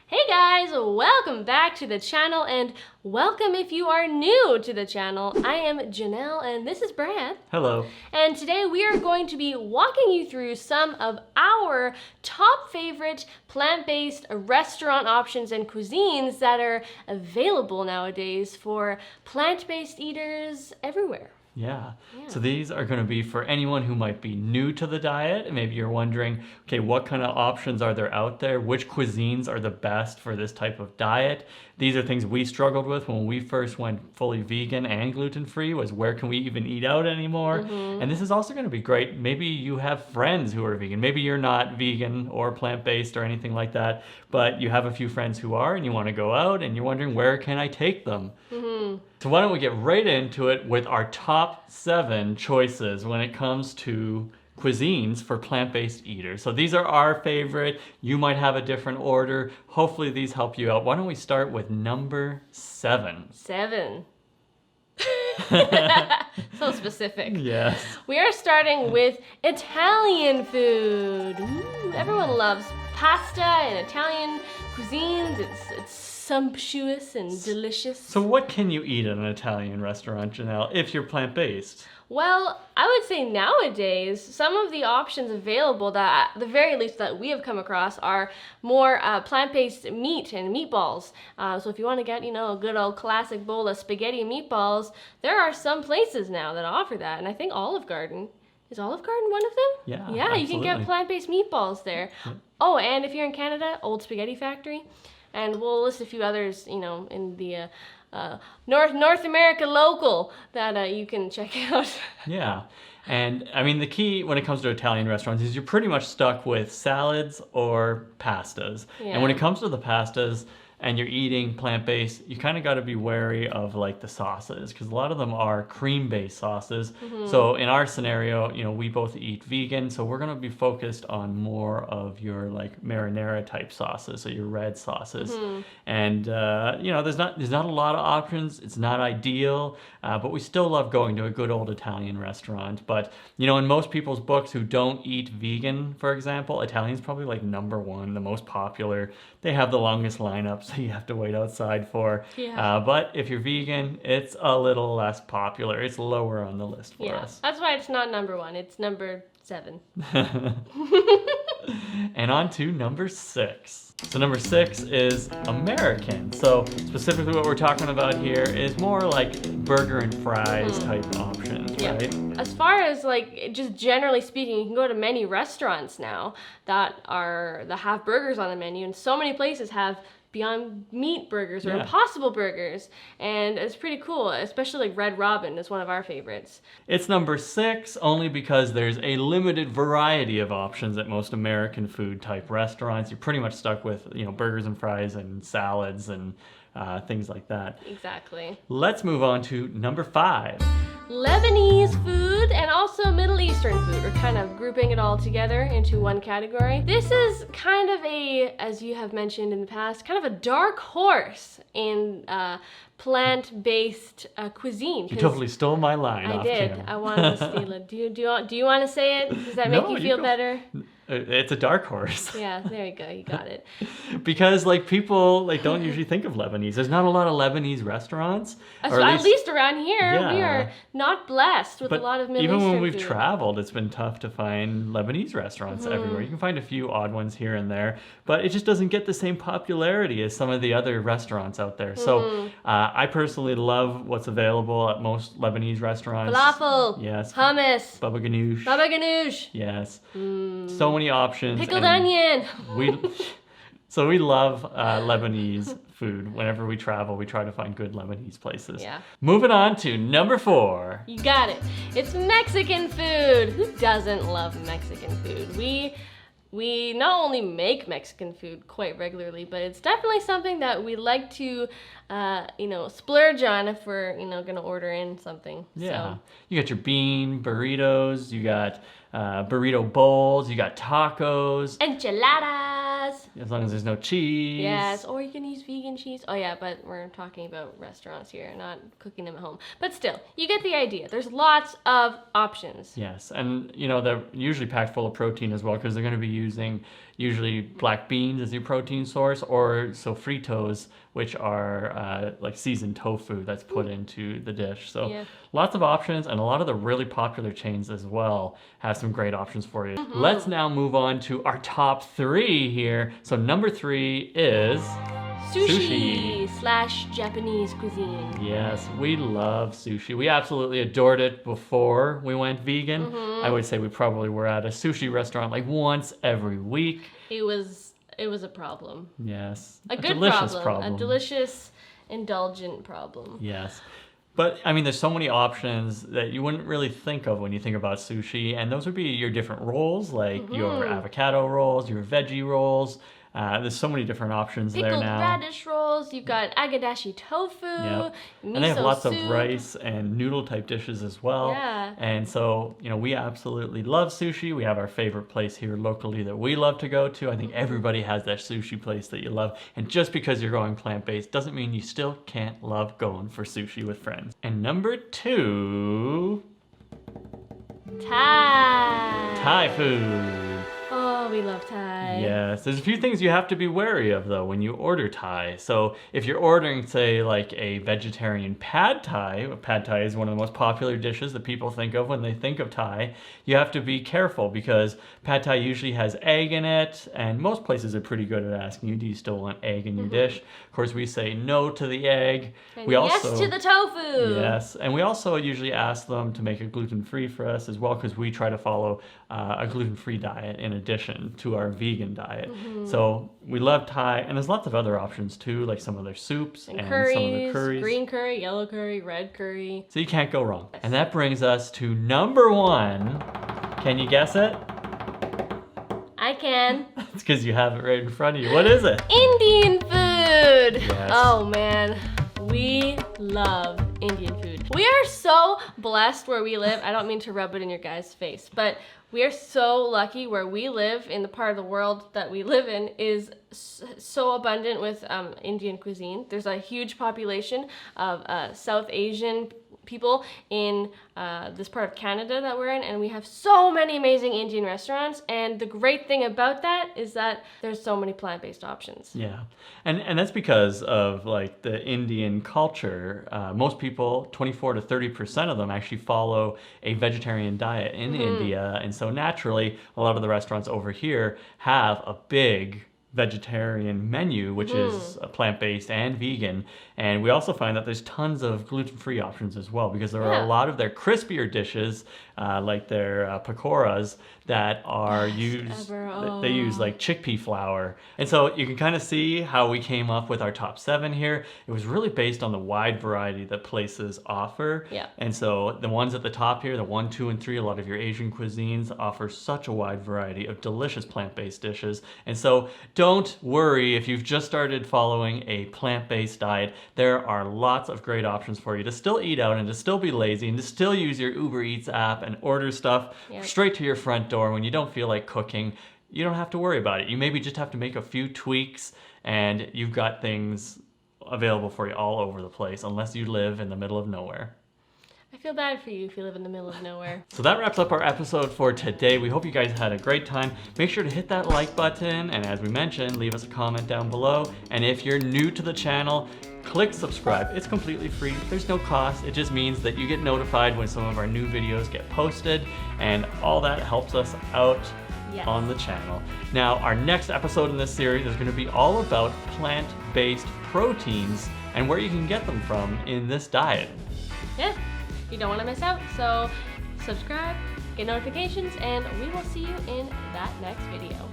Hey guys, welcome back to the channel and welcome if you are new to the channel. I am Janelle and this is Brad. Hello. And today we are going to be walking you through some of our top favorite plant-based restaurant options and cuisines that are available nowadays for plant-based eaters everywhere. Yeah. So these are going to be for anyone who might be new to the diet. Maybe you're wondering, okay, what kind of options are there out there? Which cuisines are the best for this type of diet? These are things we struggled with when we first went fully vegan and gluten-free, was where can we even eat out anymore? And this is also going to be great. Maybe you have friends who are vegan. Maybe you're not vegan or plant-based or anything like that, but you have a few friends who are and you want to go out and you're wondering, where can I take them? So why don't we get right into it with our top 7 choices when it comes to cuisines for plant-based eaters. So these are our favorite. You might have a different order. Hopefully these help you out. Why don't we start with number 7? 7. So specific. Yes. We are starting with Italian food. Ooh, everyone loves pasta and Italian cuisines. It's sumptuous and delicious. So what can you eat at an Italian restaurant, Janelle, if you're plant-based? Well, I would say nowadays, some of the options available that, at the very least that we have come across, are more plant-based meat and meatballs. So if you want to get, a good old classic bowl of spaghetti and meatballs, there are some places now that offer that. And I think Olive Garden, is Olive Garden one of them? Yeah, Yeah, you can get plant-based meatballs there. Yeah. Oh, and if you're in Canada, Old Spaghetti Factory. And we'll list a few others, in the North America local that you can check out. Yeah. And I mean, the key when it comes to Italian restaurants is you're pretty much stuck with salads or pastas. Yeah. And when it comes to the pastas and you're eating plant-based, you kind of got to be wary of like the sauces, because a lot of them are cream-based sauces. So in our scenario, we both eat vegan, so we're going to be focused on more of your like marinara type sauces, so your red sauces. And there's not a lot of options. It's not ideal, but we still love going to a good old Italian restaurant. But in most people's books who don't eat vegan, for example, Italian's probably like number 1, the most popular. They have the longest lineups. So you have to wait outside for. Yeah. But if you're vegan, it's a little less popular. It's lower on the list for us. That's why it's not number 1. It's number 7. And on to number 6. So number 6 is American. So specifically what we're talking about here is more like burger and fries type options, right? As far as like just generally speaking, you can go to many restaurants now that have burgers on the menu, and so many places have Beyond Meat burgers or Impossible burgers, and it's pretty cool, especially like Red Robin is one of our favorites. It's number 6 only because there's a limited variety of options at most American food type restaurants. You're pretty much stuck with burgers and fries and salads and things like that. Exactly. Let's move on to number 5. Lebanese food and also Middle Eastern food. We're kind of grouping it all together into one category. This is kind of as you have mentioned in the past, kind of a dark horse in plant-based cuisine. You totally stole my line. I did. Camera. I wanted to steal it. Do you want to say it? Does that make you feel better? It's a dark horse. Yeah, there you go. You got it. Because people don't usually think of Lebanese. There's not a lot of Lebanese restaurants. At least around here, we are not blessed with a lot of Middle Eastern food. Even when we've traveled, it's been tough to find Lebanese restaurants everywhere. You can find a few odd ones here and there, but it just doesn't get the same popularity as some of the other restaurants out there. So I personally love what's available at most Lebanese restaurants. Falafel. Yes. Hummus. Baba ganoush. Baba ganoush. Yes. So many options. Pickled onion. So we love Lebanese food. Whenever we travel, we try to find good Lebanese places. Yeah. Moving on to number 4. You got it. It's Mexican food. Who doesn't love Mexican food? We not only make Mexican food quite regularly, but it's definitely something that we like to, splurge on if we're, gonna order in something. Yeah. So. You got your bean burritos. You got burrito bowls. You got tacos. Enchiladas. As long as there's no cheese. Yes, or you can use vegan cheese. Oh yeah, but we're talking about restaurants here, not cooking them at home. But still, you get the idea. There's lots of options. Yes, and they're usually packed full of protein as well, because they're going to be using, usually black beans as your protein source, or sofritos, which are like seasoned tofu that's put into the dish. So lots of options, and a lot of the really popular chains as well have some great options for you. Let's now move on to our top 3 here. So number 3 is Sushi slash Japanese cuisine. Yes, we love sushi. We absolutely adored it before we went vegan. I would say we probably were at a sushi restaurant like once every week. It was a problem. Yes. A good delicious problem. A delicious, indulgent problem. Yes. But I mean, there's so many options that you wouldn't really think of when you think about sushi, and those would be your different rolls, like your avocado rolls, your veggie rolls. There's so many different options there now. Pickled radish rolls. You've got agadashi tofu. Yep. Miso And they have lots soup. of rice and noodle type dishes as well. Yeah. And so, we absolutely love sushi. We have our favorite place here locally that we love to go to. I think everybody has that sushi place that you love. And just because you're going plant-based doesn't mean you still can't love going for sushi with friends. And number 2... Thai food. Oh, we love Thai. Yes, there's a few things you have to be wary of though when you order Thai. So if you're ordering, say, like a vegetarian pad Thai is one of the most popular dishes that people think of when they think of Thai, you have to be careful because pad Thai usually has egg in it, and most places are pretty good at asking you, do you still want egg in your dish? Of course, we say no to the egg. And yes to the tofu. Yes, and we also usually ask them to make it gluten-free for us as well, because we try to follow a gluten-free diet in addition to our vegan diet. So we love Thai, and there's lots of other options too, like some of their soups and curries, some of the curries. Green curry, yellow curry, red curry. So you can't go wrong. And that brings us to number 1. Can you guess it? I can. It's because you have it right in front of you. What is it? Indian food. Yes. Oh man, we love Indian food. We are so blessed where we live. I don't mean to rub it in your guys' face, but we are so lucky where we live. In the part of the world that we live in is so abundant with Indian cuisine. There's a huge population of South Asian people in this part of Canada that we're in, and we have so many amazing Indian restaurants. And the great thing about that is that there's so many plant-based options. Yeah, and that's because of like the Indian culture. Most people, 24 to 30% of them, actually follow a vegetarian diet in India, and so naturally, a lot of the restaurants over here have a big vegetarian menu, which is plant-based and vegan. And we also find that there's tons of gluten-free options as well, because there are a lot of their crispier dishes, like their pakoras, that are used, they use like chickpea flour. And so you can kind of see how we came up with our top 7 here. It was really based on the wide variety that places offer. Yeah. And so the ones at the top here, the 1, 2, and 3, a lot of your Asian cuisines offer such a wide variety of delicious plant-based dishes. And so don't worry if you've just started following a plant-based diet. There are lots of great options for you to still eat out and to still be lazy and to still use your Uber Eats app and order stuff straight to your front door when you don't feel like cooking. You don't have to worry about it. You maybe just have to make a few tweaks, and you've got things available for you all over the place, unless you live in the middle of nowhere. I feel bad for you if you live in the middle of nowhere. So that wraps up our episode for today. We hope you guys had a great time. Make sure to hit that like button, and as we mentioned, leave us a comment down below. And if you're new to the channel, click subscribe. It's completely free. There's no cost. It just means that you get notified when some of our new videos get posted, and all that helps us out on the channel. Now, our next episode in this series is going to be all about plant-based proteins and where you can get them from in this diet. Yeah, you don't want to miss out. So subscribe, get notifications, and we will see you in that next video.